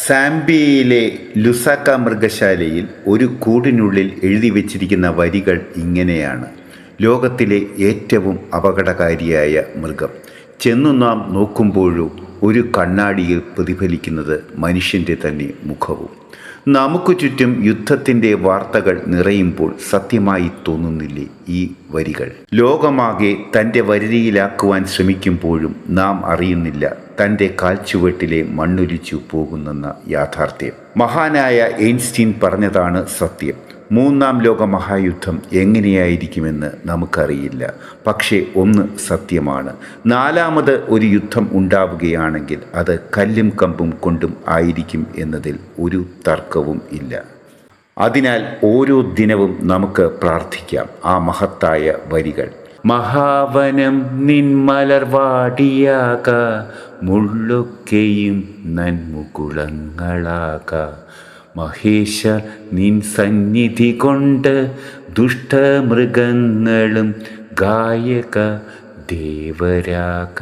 സാംബിയയിലെ Lusaka മൃഗശാലയിൽ ഒരു കൂടിനുള്ളിൽ എഴുതി വച്ചിരിക്കുന്ന വരികൾ ഇങ്ങനെയാണ്: ലോകത്തിലെ ഏറ്റവും അപകടകാരിയായ മൃഗം. ചെന്നു നാം നോക്കുമ്പോഴോ ഒരു കണ്ണാടിയിൽ പ്രതിഫലിക്കുന്നത് മനുഷ്യൻ്റെ തന്നെ മുഖവും. നമുക്ക് ചുറ്റും യുദ്ധത്തിൻ്റെ വാർത്തകൾ നിറയുമ്പോൾ സത്യമായി തോന്നുന്നില്ലേ ഈ വരികൾ? ലോകമാകെ തൻ്റെ വരുതിയിലാക്കുവാൻ ശ്രമിക്കുമ്പോഴും നാം അറിയുന്നില്ല തൻ്റെ കാൽച്ചുവട്ടിലെ മണ്ണൊലിച്ചു പോകുന്നെന്ന യാഥാർത്ഥ്യം. മഹാനായ ഐൻസ്റ്റീൻ പറഞ്ഞതാണ് സത്യം. മൂന്നാം ലോക മഹായുദ്ധം എങ്ങനെയായിരിക്കുമെന്ന് നമുക്കറിയില്ല. പക്ഷേ ഒന്ന് സത്യമാണ്: നാലാമത് ഒരു യുദ്ധം ഉണ്ടാവുകയാണെങ്കിൽ അത് കല്ലും കമ്പും കൊണ്ടും ആയിരിക്കും എന്നതിൽ ഒരു തർക്കവും ഇല്ല. അതിനാൽ ഓരോ ദിനവും നമുക്ക് പ്രാർത്ഥിക്കാം ആ മഹത്തായ വരികൾ. മഹാവനം നിൻമലർവാടിയാക, മുള്ളൊക്കെയും നന്മുകുളങ്ങളാക. മഹേശ നിൻ സന്നിധി കൊണ്ട് ദുഷ്ടമൃഗങ്ങളും ഗായക ദേവരാക.